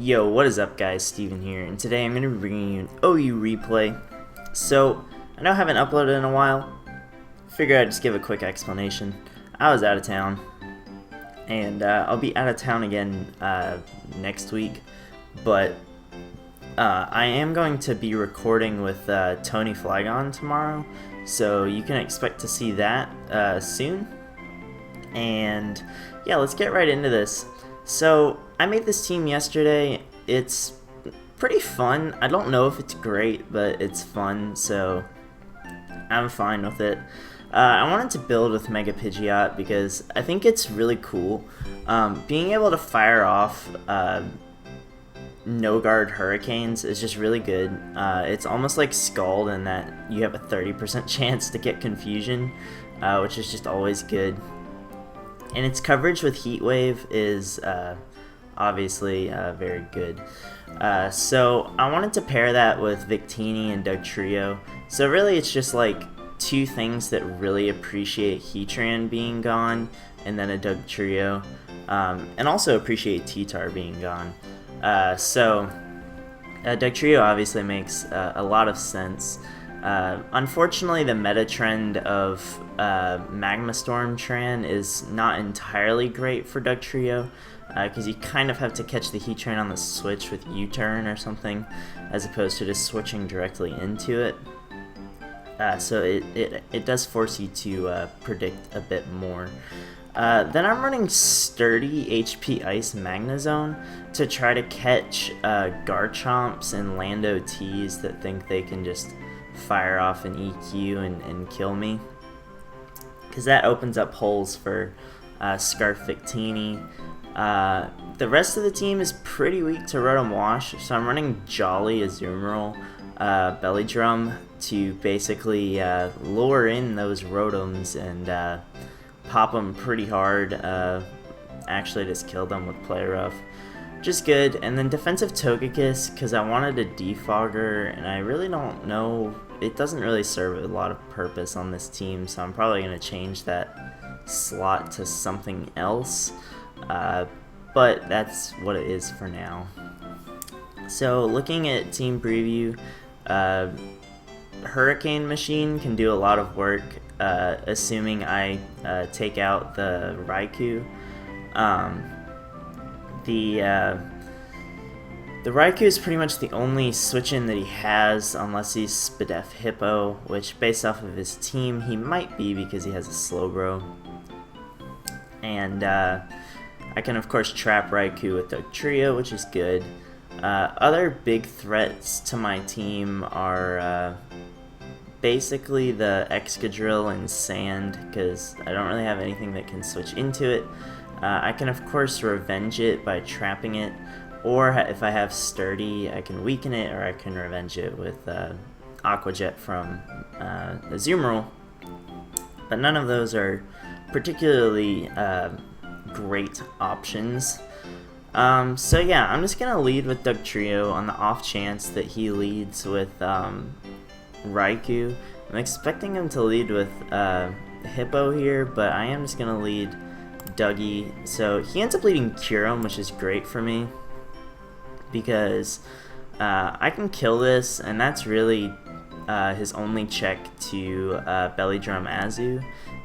Yo, what is up guys, Steven here, and today I'm going to be bringing you an OU replay. So, I know I haven't uploaded in a while, figured I'd just give a quick explanation. I was out of town, and I'll be out of town again next week, but I am going to be recording with Tony Flygon tomorrow, so you can expect to see that soon. And yeah, let's get right into this. So, I made this team yesterday. It's pretty fun. I don't know if it's great, but it's fun, so I'm fine with it. I wanted to build with Mega Pidgeot because I think it's really cool. Being able to fire off no-guard hurricanes is just really good. It's almost like Scald in that you have a 30% chance to get confusion, which is just always good. And its coverage with Heat Wave is obviously very good. So I wanted to pair that with Victini and Dugtrio. So really it's just like two things that really appreciate Heatran being gone, and then a Dugtrio, and also appreciate T-Tar being gone. Dugtrio obviously makes a lot of sense. Unfortunately, the meta trend of Magma Storm Tran is not entirely great for Dugtrio, because you kind of have to catch the Heatran on the switch with U-turn or something, as opposed to just switching directly into it. So it does force you to predict a bit more. Then I'm running Sturdy HP Ice Magnezone to try to catch Garchomps and Lando T's that think they can just fire off an EQ and kill me, because that opens up holes for Scarf Victini. The rest of the team is pretty weak to Rotom Wash, so I'm running Jolly, Azumarill, Belly Drum to basically lure in those Rotoms and pop them pretty hard. Actually just killed them with Play Rough. Just good. And then defensive Togekiss, because I wanted a Defogger, and I really don't know, it doesn't really serve a lot of purpose on this team, so I'm probably going to change that slot to something else, but that's what it is for now. So looking at team preview, Hurricane Machine can do a lot of work, assuming I take out the Raikou. The Raikou is pretty much the only switch-in that he has, unless he's Spadef Hippo, which based off of his team, he might be because he has a Slowbro. And I can of course trap Raikou with Dugtrio, which is good. Other big threats to my team are basically the Excadrill and Sand, because I don't really have anything that can switch into it. I can of course revenge it by trapping it, or if I have Sturdy, I can weaken it, or I can revenge it with Aqua Jet from Azumarill. But none of those are particularly great options. So yeah, I'm just gonna lead with Dugtrio on the off chance that he leads with Raikou. I'm expecting him to lead with Hippo here, but I am just gonna lead Dougie. So he ends up leading Kyurem, which is great for me, because I can kill this, and that's really his only check to Belly Drum Azu.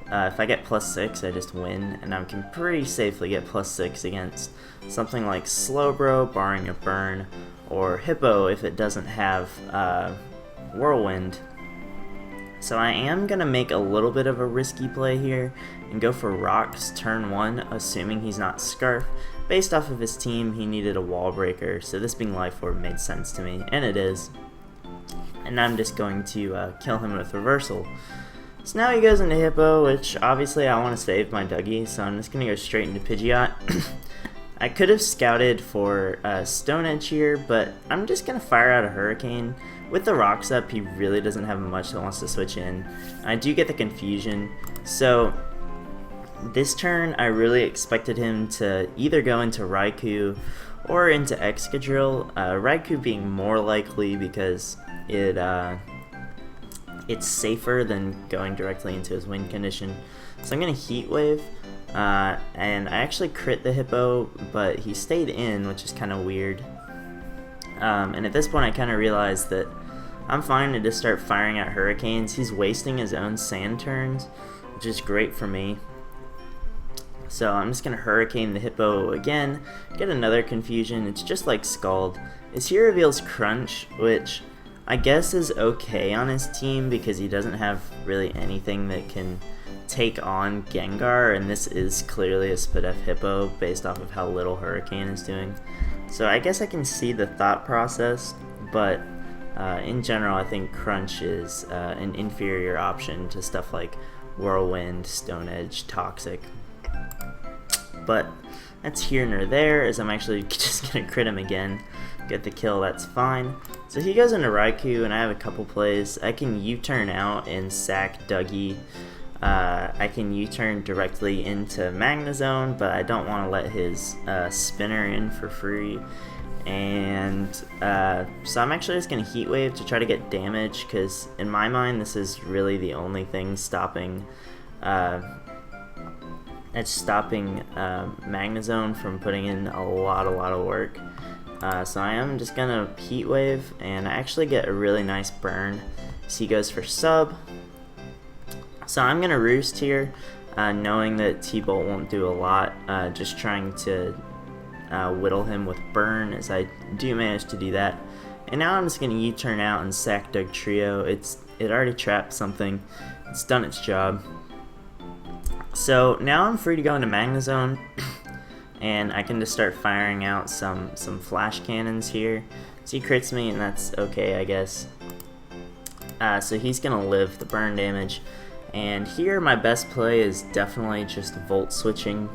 If I get +6, I just win, and I can pretty safely get +6 against something like Slowbro, barring a burn, or Hippo if it doesn't have Whirlwind. So I am going to make a little bit of a risky play here and go for Rocks turn 1, assuming he's not Scarf. Based off of his team, he needed a Wall Breaker, so this being Life Orb made sense to me, and it is. And I'm just going to kill him with Reversal. So now he goes into Hippo, which obviously I want to save my Dougie, so I'm just going to go straight into Pidgeot. I could have scouted for Stone Edge here, but I'm just going to fire out a Hurricane. With the Rocks up, he really doesn't have much that wants to switch in. I do get the Confusion, so this turn I really expected him to either go into Raikou or into Excadrill. Raikou being more likely because it's safer than going directly into his win condition. So I'm going to Heat Wave, and I actually crit the Hippo, but he stayed in, which is kind of weird. And at this point I kind of realized that I'm fine to just start firing at hurricanes. He's wasting his own sand turns, which is great for me. So I'm just going to hurricane the hippo again, get another confusion. It's just like Scald. He reveals Crunch, which I guess is okay on his team because he doesn't have really anything that can take on Gengar, and this is clearly a Spadef hippo based off of how little Hurricane is doing. So I guess I can see the thought process, but in general I think Crunch is an inferior option to stuff like Whirlwind, Stone Edge, Toxic. But that's here nor there, as I'm actually just going to crit him again. Get the kill, that's fine. So he goes into Raikou, and I have a couple plays. I can U-turn out and sack Dougie. I can U-turn directly into Magnezone, but I don't want to let his spinner in for free. And so I'm actually just going to Heat Wave to try to get damage, because in my mind this is really the only thing stopping Magnezone from putting in a lot of work. So I am just gonna Heat Wave, and I actually get a really nice burn. So he goes for sub. So I'm gonna Roost here, knowing that T-Bolt won't do a lot, just trying to whittle him with burn, as I do manage to do that. And now I'm just gonna U-turn out and sack Dugtrio. It already trapped something. It's done its job. So now I'm free to go into Magnezone, and I can just start firing out some flash cannons here. So he crits me, and that's okay, I guess. So he's gonna live the burn damage, and here my best play is definitely just Volt switching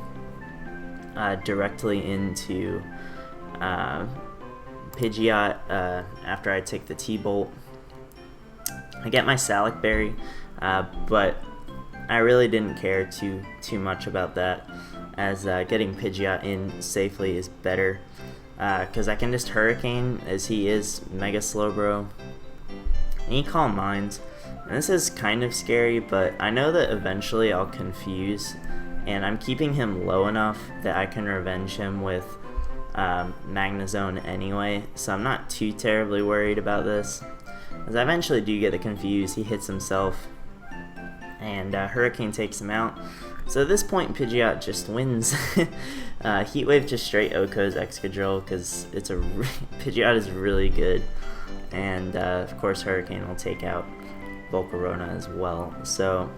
directly into Pidgeot after I take the T-Bolt. I get my Salic Berry, but I really didn't care too much about that, as getting Pidgeot in safely is better, because I can just Hurricane, as he is Mega Slowbro, and he Calm Minds. And this is kind of scary, but I know that eventually I'll Confuse, and I'm keeping him low enough that I can revenge him with Magnezone anyway, so I'm not too terribly worried about this. As I eventually do get the Confuse, he hits himself, and Hurricane takes him out. So at this point, Pidgeot just wins. Heat Wave just straight OHKOs Excadrill, because Pidgeot is really good, and of course Hurricane will take out Volcarona as well. So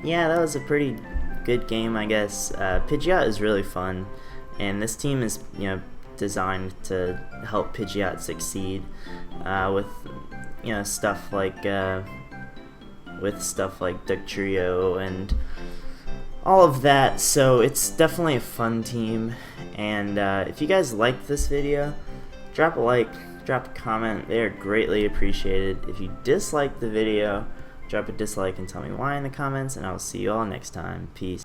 yeah, that was a pretty good game, I guess. Pidgeot is really fun, and this team is designed to help Pidgeot succeed with stuff like Dugtrio and all of that. So it's definitely a fun team, and if you guys liked this video, drop a like, drop a comment. They are greatly appreciated. If you disliked the video, drop a dislike and tell me why in the comments, and I'll see you all next time. Peace.